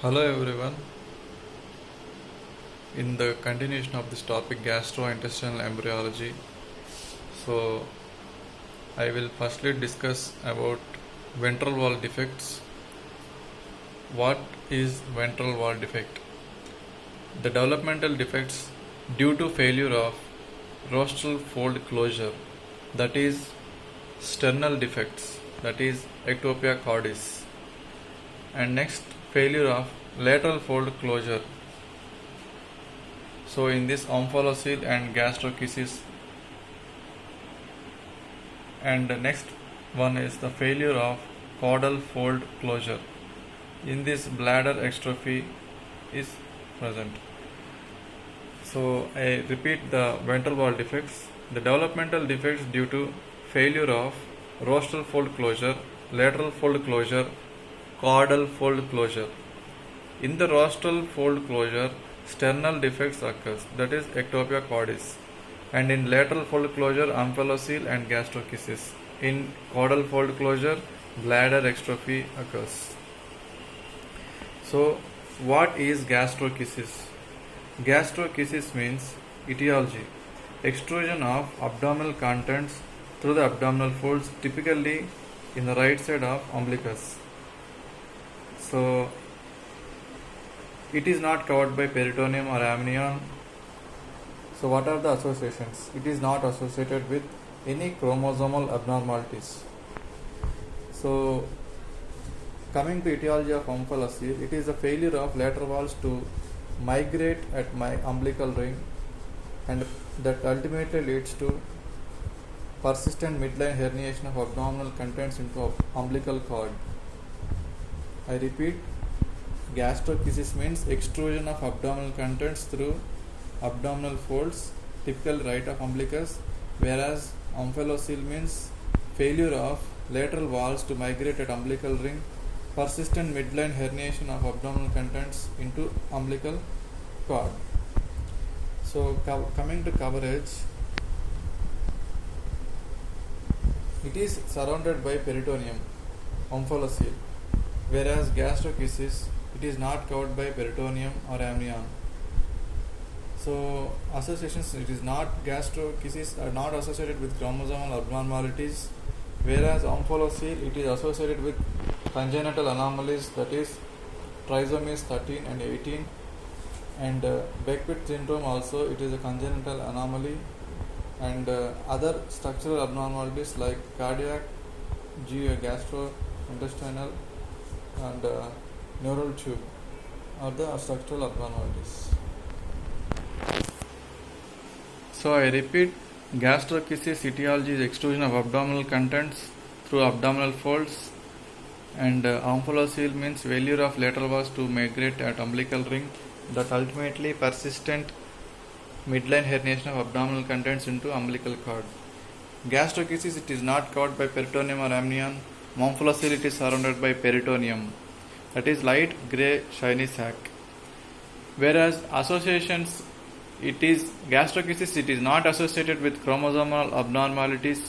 Hello everyone. In the continuation of this topic, gastrointestinal embryology, so I will firstly discuss about ventral wall defects. What is ventral wall defect? The developmental defects due to failure of rostral fold closure, that is sternal defects, that is ectopia cordis, and next failure of lateral fold closure. So in this omphalocele and gastrocysts, and the next one is the failure of caudal fold closure. In this bladder extrophy is present. So I repeat the ventral wall defects. The developmental defects due to failure of rostral fold closure, lateral fold closure, caudal fold closure. In the rostral fold closure, sternal defects occurs, that is ectopia cordis, and in lateral fold closure, omphalocele and gastrocysts. In caudal fold closure, bladder extrophy occurs. So, what is gastrocysts? Gastrocysts means etiology, extrusion of abdominal contents through the abdominal folds, typically in the right side of umbilicus. So, it is not covered by peritoneum or amnion. So what are the associations? It is not associated with any chromosomal abnormalities. So coming to etiology of omphalocele, it is a failure of lateral walls to migrate at my umbilical ring, and that ultimately leads to persistent midline herniation of abdominal contents into umbilical cord. I repeat, gastrocysts means extrusion of abdominal contents through abdominal folds, typical right of umbilicus, whereas omphalocele means failure of lateral walls to migrate at umbilical ring, persistent midline herniation of abdominal contents into umbilical cord. So coming to coverage, it is surrounded by peritoneum, omphalocele, whereas gastrocysts, it is not covered by peritoneum or amnion. So associations, it is not, gastrocysts are not associated with chromosomal abnormalities, whereas omphalocele, it is associated with congenital anomalies, that is trisomies 13 and 18, and Beckwith syndrome also, it is a congenital anomaly, and other structural abnormalities like cardiac, gastrointestinal, and neural tube are the structural abnormalities. So I repeat, gastrocysts etiology is extrusion of abdominal contents through abdominal folds, and omphalocele means failure of lateral walls to migrate at umbilical ring, that ultimately persistent midline herniation of abdominal contents into umbilical cord. Gastrocysts, it is not covered by peritoneum or amnion. Omphalocele, it is surrounded by peritoneum, that is light grey shiny sac. Whereas associations, it is gastrocysts, it is not associated with chromosomal abnormalities,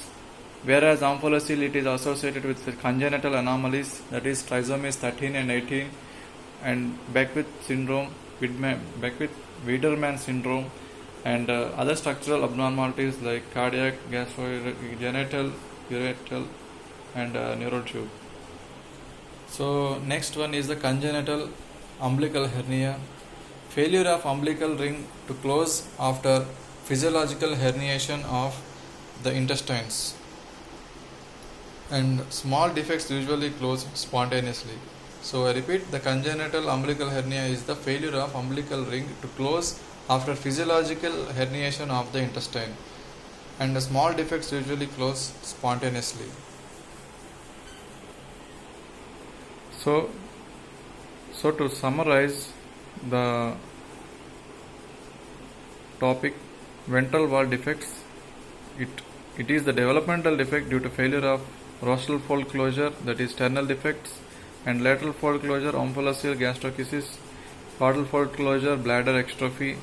whereas omphalocele, it is associated with congenital anomalies, that is trisomies 13 and 18, and Beckwith syndrome, Beckwith-Wiedemann syndrome, and other structural abnormalities like cardiac, genital, ureteral, and neural tube. So next one is the congenital umbilical hernia. Failure of umbilical ring to close after physiological herniation of the intestines, and small defects usually close spontaneously. So I repeat, the congenital umbilical hernia is the failure of umbilical ring to close after physiological herniation of the intestine, and the small defects usually close spontaneously. So to summarize the topic, ventral wall defects, it is the developmental defect due to failure of rostral fold closure, that is sternal defects, and lateral fold closure, omphalocele, gastrocysts, caudal fold closure, bladder extrophy.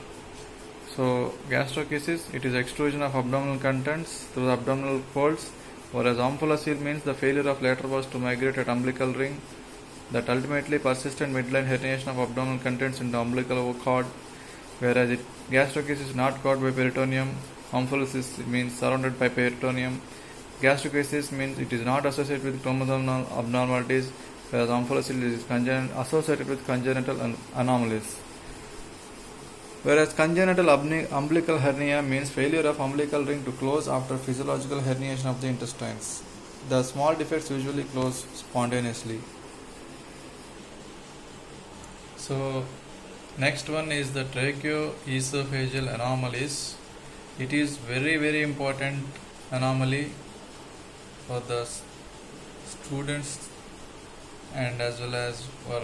So gastrocysts, it is extrusion of abdominal contents through the abdominal folds, whereas omphalocele means the failure of lateral walls to migrate at umbilical ring, that ultimately persistent midline herniation of abdominal contents into umbilical cord, whereas gastrocase is not caused by peritoneum. Omphalocele means surrounded by peritoneum. Gastrocase means it is not associated with chromosomal abnormalities, whereas omphalocele is associated with congenital anomalies. Whereas congenital umbilical hernia means failure of umbilical ring to close after physiological herniation of the intestines. The small defects usually close spontaneously. So, next one is the tracheoesophageal anomalies. It is very important anomaly for the students and as well as for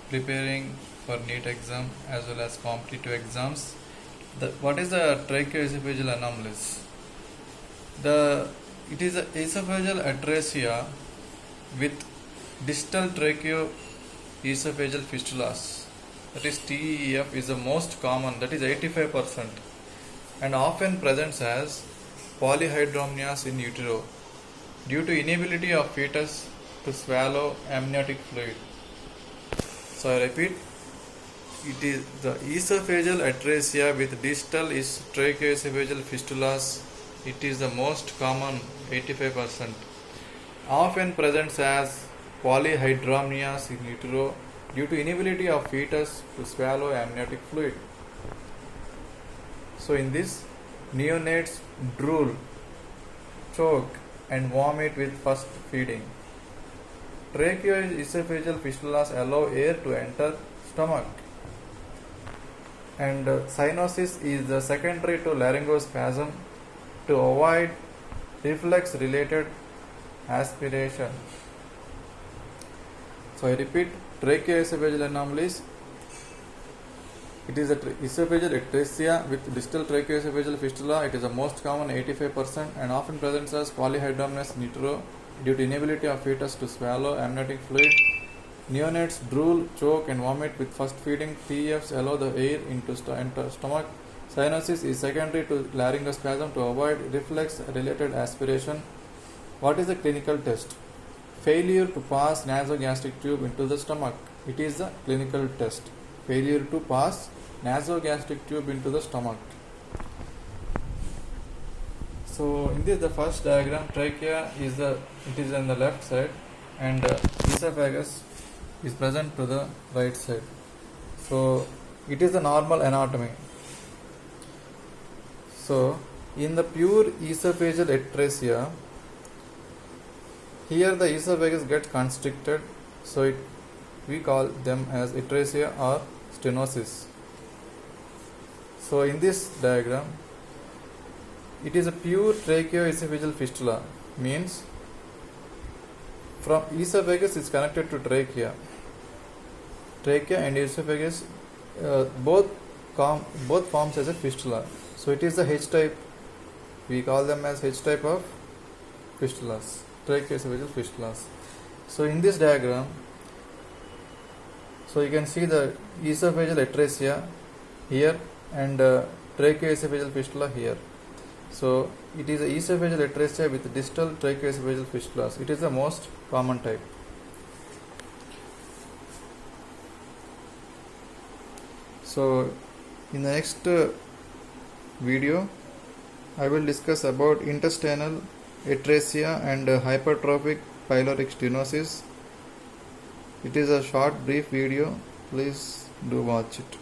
preparing for NEET exam as well as competitive exams. What is the tracheoesophageal anomalies? It is a esophageal atresia with distal tracheoesophageal fistulas, that is TEF, is the most common, that is 85%, and often presents as polyhydramnios in utero due to inability of fetus to swallow amniotic fluid. So I repeat, it is the esophageal atresia with distal tracheoesophageal fistulas. It is the most common, 85%. Often presents as polyhydramnios in utero due to inability of fetus to swallow amniotic fluid. So in this, neonates drool, choke and vomit with first feeding. Tracheoesophageal fistulas allow air to enter stomach. And cyanosis is the secondary to laryngospasm to avoid reflex related aspiration. So I repeat, tracheoesophageal anomalies. It is a esophageal atresia with distal tracheoesophageal fistula. It is the most common, 85%, and often presents as polyhydramnios in utero due to inability of fetus to swallow amniotic fluid. Neonates drool, choke and vomit with first feeding. TEFs allow the air into stomach. Cyanosis is secondary to laryngospasm to avoid reflex related aspiration. What is the clinical test? Failure to pass nasogastric tube into the stomach. It is the clinical test. Failure to pass nasogastric tube into the stomach. So in this, the first diagram, trachea is on the left side and esophagus is present to the right side. So it is the normal anatomy. So in the pure esophageal atresia, here the esophagus gets constricted, so we call them as atresia or stenosis. So in this diagram, it is a pure tracheoesophageal fistula, means from esophagus is connected to trachea. Trachea and esophagus both forms as a fistula. So it is the H type. We call them as H type of fistulas, tracheoesophageal fistulas. So in this diagram, so you can see the esophageal atresia here and tracheoesophageal fistula here. So it is a esophageal atresia with distal tracheoesophageal fistulas. It is the most common type. So in the next video, I will discuss about intestinal atresia and hypertrophic pyloric stenosis. It is a short brief video. Please do watch it.